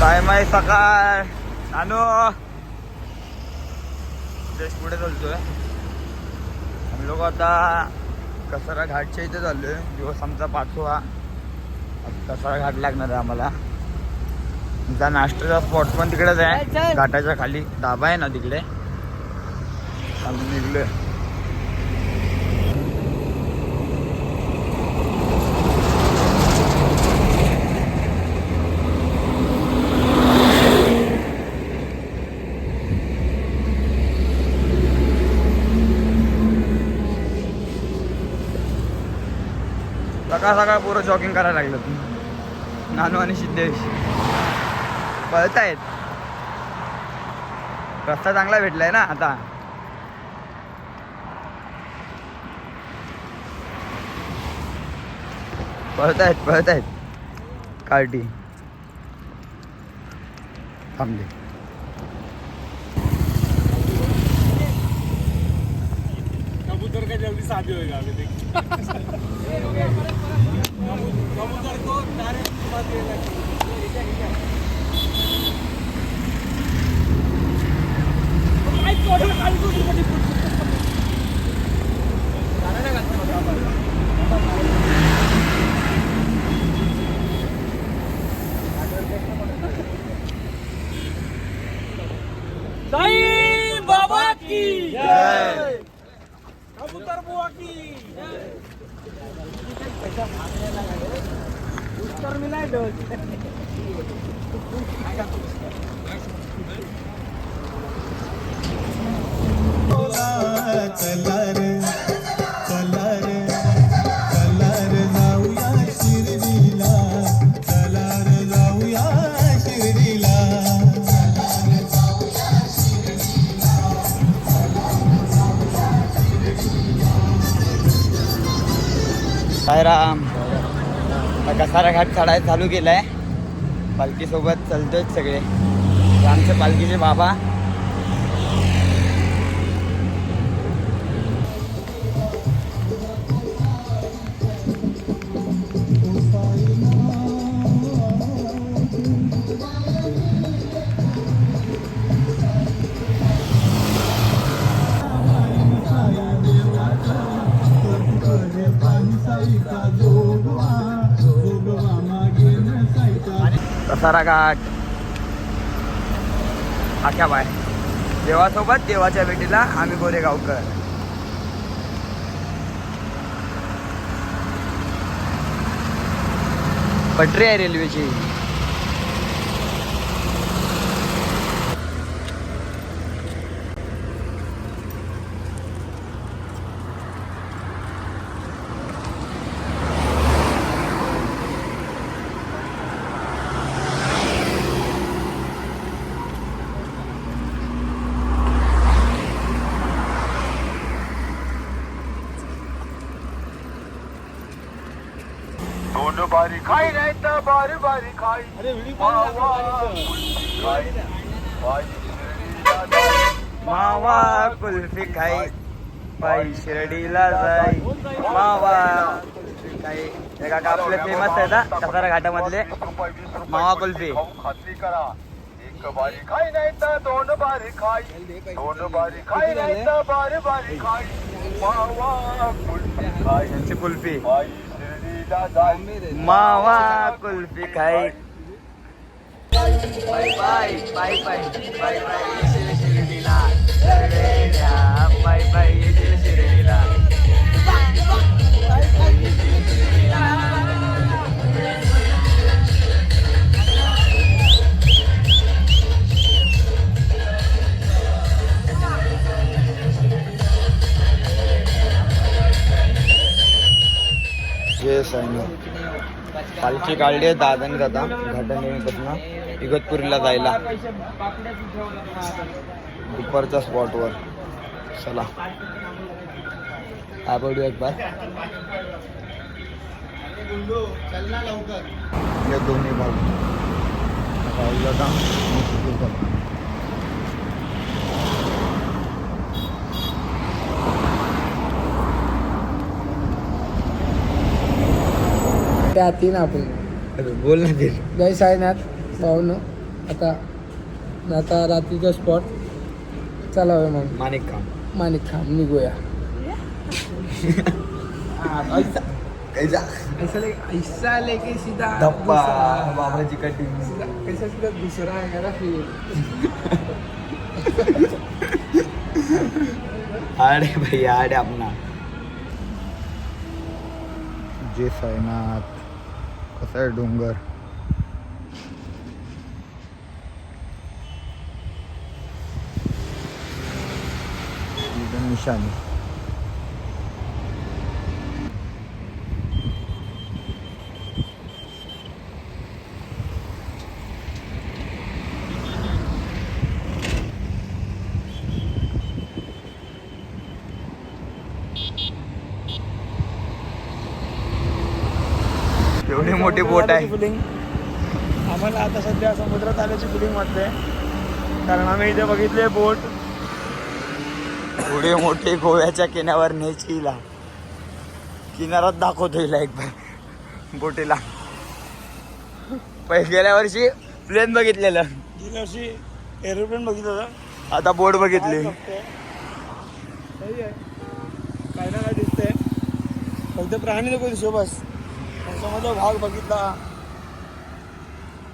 Time आहे सकाळ. नानू just पुढे चालतोय आम्ही लोक. आता कसारा घाटच्या इथे चाललोय. दिवस आमचा 5वा. कसारा घाट लागणार आहे आम्हाला. आमचा नाश्त्याचा स्पॉट पण तिकडेच आहे. घाटाच्या खाली धाबा आहे ना तिकडे. आम्ही निघलोय. सकाळ सकाळ पुरं जॉगिंग करायला लागलं. नानू आणि सिद्धेश पळतायत. रस्ता चांगला भेटलाय ना आता. पळतायत कार्टी थांबले. कबूतर का जल्दी शादी होएगा अभी देख. कबूतर को डायरेक्ट बात ये लगी. आई टोटल काल को मध्ये गाना घालतो. साईं बाबा की जय. कबूतर बुआ की उत्तर मिलाय डोज. कलर कलर कलर जाऊया शिर्डीला. कलर जाऊया शिर्डीला. साईराम. कसारा घाट चढायला चालू केलाय. पालखी सोबत चालतोय सगळे. आमचे पालखीचे बाबा. कसारा घाट आख्या बाय. देवासोबत देवाच्या भेटीला आम्ही गोरेगावकर. पटरी आहे रेल्वेची. दोन बारी खाई नाही तर बारी बारी खाई. अरे व्हिडिओ मावा कुल्फी खाई पायी शिर्डीला जाई. मावा कुल्फी खाई. हे काका आपले फेमस आहेत ना कसारा घाटामधले मावा कुल्फी. खात्री करा. एक बारी खाई नाही तर दोन बारी खाई. दोन बारी खाई नाही तर बारी बारी खाई. मावा कुल्फी खाई. त्यांची कुल्फी. शिर्डीला जाई. मावा कुल्फी खाई. Bye bye bye bye bye bye येशील शिर्डीला. बाय बाय येशील शिर्डीला. येस आहे. पालखी काढली आहे दादन कथा घाटनेपासून इगतपुरीला जायला दुपारच्या स्पॉटवर. चला आवडू एक बार. या दोन्ही भाग त्या तीन आपण बोल ना ते. जय साईनाथ भाऊनो. आता आता रात्रीचा स्पॉट चला मग माणिक काम माणिक खाम निघूया ऐसा लेके सीधा धप्पा दूसरा. बाबाची कटिंग कैसा सीधा दुसरा आहे ना फिर आडे भाई आडे अपना जे साईनाथ कसा आहे डोंगर निशाणी एवढी मोठी बोट आहे फिलिंग आम्हाला आता सध्या समुद्रात आल्याची फिलिंग वाटते कारण आम्ही इथे बघितले बोट एवढी मोठी गोव्याच्या किनाऱ्यावर नेचीला किनारात दाखवतो हिला एक बार बोटीला गेल्या वर्षी प्लेन बघितलेलं गेल्या वर्षी एरोप्लेन बघितलं आता बोट बघितली सही आहे काय ना काय दिसतंय फक्त प्राणी नको दिसो बस त्याच्यामध्ये भाग बघितला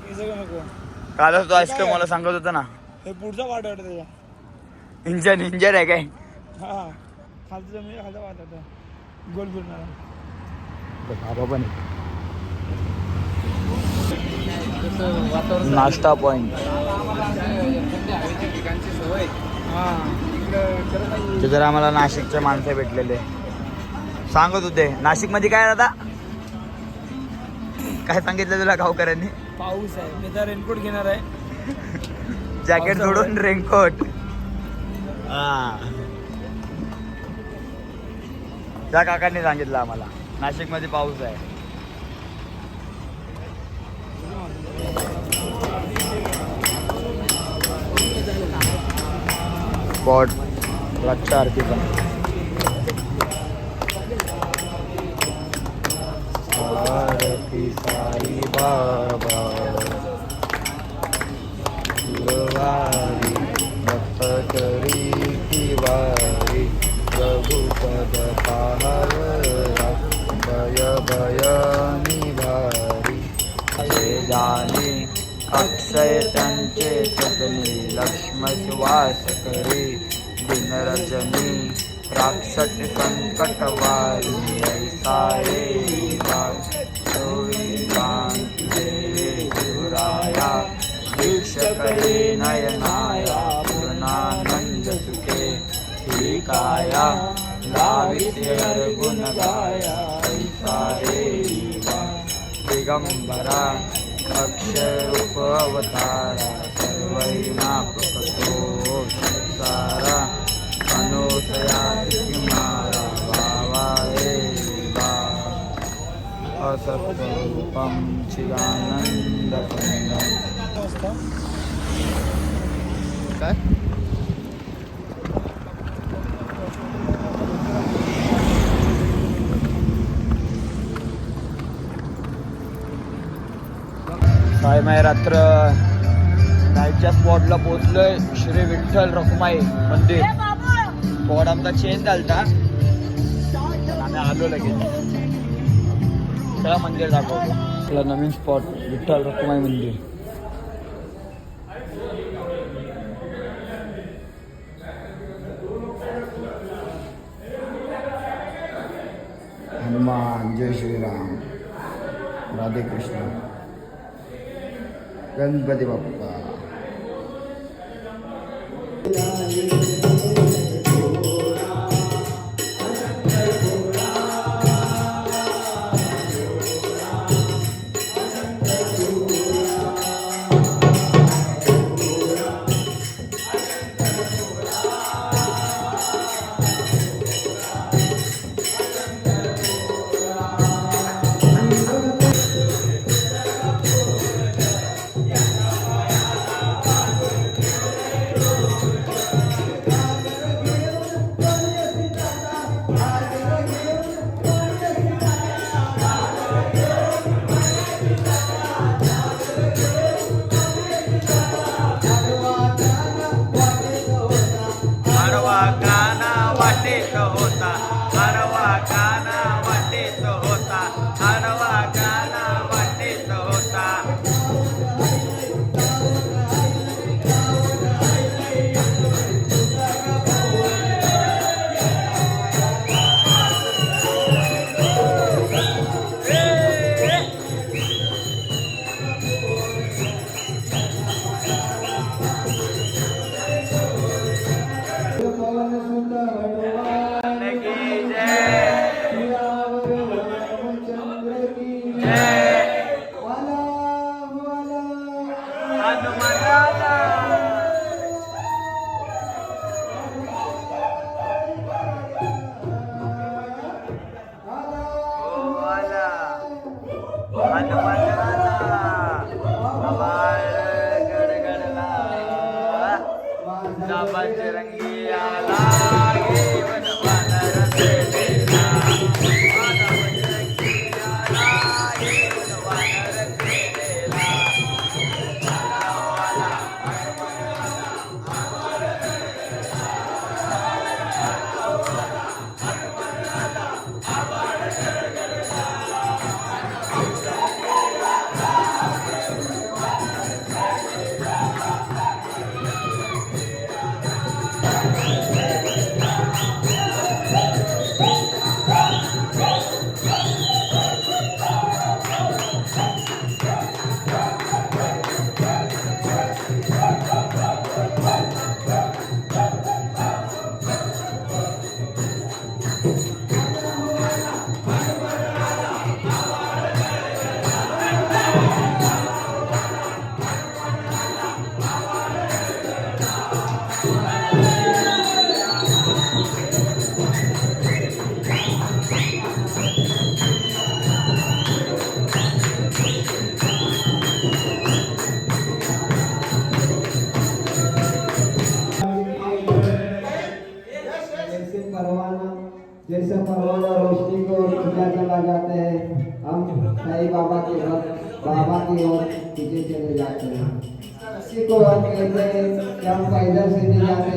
हे सगळं नको कालच तो आईस्क्रीम मला सांगत होता ना हे पुढचा वाट वाटत त्याच्या इंजन आहे काय हा खालचं जमीन खालचा वाट होता गोल फिरणारा नाश्ता पॉइंट ते जर आम्हाला नाशिकचे माणसं भेटलेले सांगत होते नाशिक मध्ये काय आता काय सांगितलं तुला गावकऱ्यांनी पाऊस आहे मी तर रेनकोट घेणार आहे जॅकेट सोडून रेनकोट त्या काकांनी सांगितलं आम्हाला नाशिक मध्ये पाऊस आहे स्पॉट रातच्या आरतीचा आरती साई बाबा गुरुवारी भक्त करी किवारी प्रभुपद पाहवरा भय भय निवारी हे जाणे अक्षय त्यांचे सदनी लक्ष्मण वास करी दिनरजनी राक्षस संकटवारी ऐसा गुराया दीक्षकडे नयनाया पूर्णानंद सुखे काया लाविते गुण गाया ऐसा दिगंबरा अक्षरूप अवतारा सर्वैना प्रकटो संसारा अनुसया मारा भावा असत्वरूपम चिदानंदकंदम काय सायमाय रात्र नाईटच्या स्पॉटला पोहोचलोय श्री विठ्ठल रखुमाई मंदिर स्पॉट आमचा चेंज झालता आम्ही आलो लगेच सगळं मंदिर दाखवतो आपला नवीन स्पॉट विठ्ठल रखुमाई मंदिर हनुमान जय श्रीराम राधे कृष्ण गणपती बाप्पा हनुमान आला. हो आला. हनुमान आला. आभाळ गडगडला. जाबाचे रंगी आला. घेऊन वानर सेनेला. जाबाचे रंगी आला. घेऊन वानर सेनेला. जैसे परवाना रोशनी को खिंचा चला जाते हैं, हम साईं बाबा के भक्त बाबा की ओर पीछे चले जाते हैं. इसी को हम कहते हैं कि हम पैदल से नहीं जाते.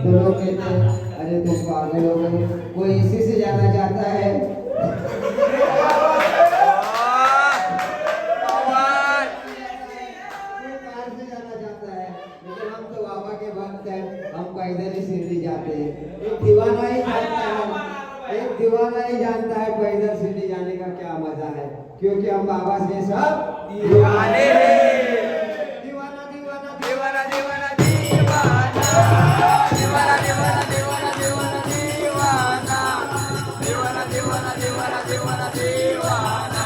तो लोग कहते हैं अरे तुम पागल हो गए, कोई इसी से जाना चाहता है. कार से जाना चाहता है, लेकिन हम तो बाबा के भक्त हैं, हम पैदल ही शिरडी जाते हैं. एक दीवाना ही जानता है, एक दीवाना ही जानता है पैदल शिरडी जाने का क्या मजा है, क्योंकि हम बाबा से सब दीवाने हैं. दीवाना दीवाना देवाना देवाना दीवाना. देवाना देवाना देवाना देवाना दीवाना. देवाना देवाना देवाना देवाना दीवाना.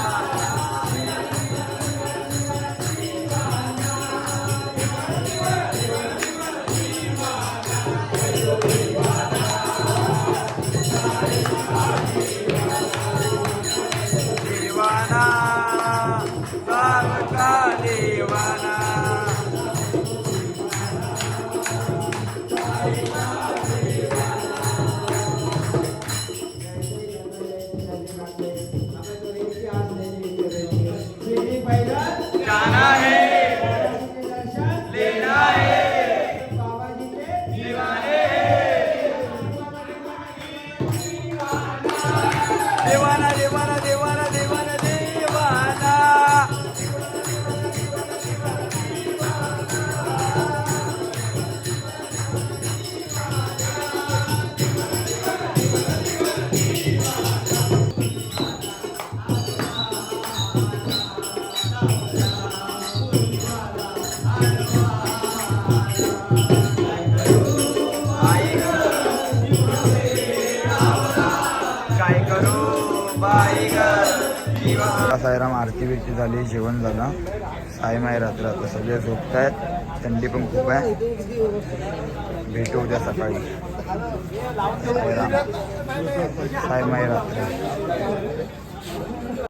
दीवाना सबका दीवाना. शिरडी पैदल जाना है, दर्शन लेना है, बाबा जी के दीवाने हैं. देवाना देवाना देवाना देवाना देवाना. काय करू बाई ग. साईराम आरती बिरती झाली, जेवण झालं. साईमाई रात्र आता सगळे झोपत आहेत, थंडी पण खूप आहे. भेटू उद्या सकाळी. साईराम साईमाई रात्र.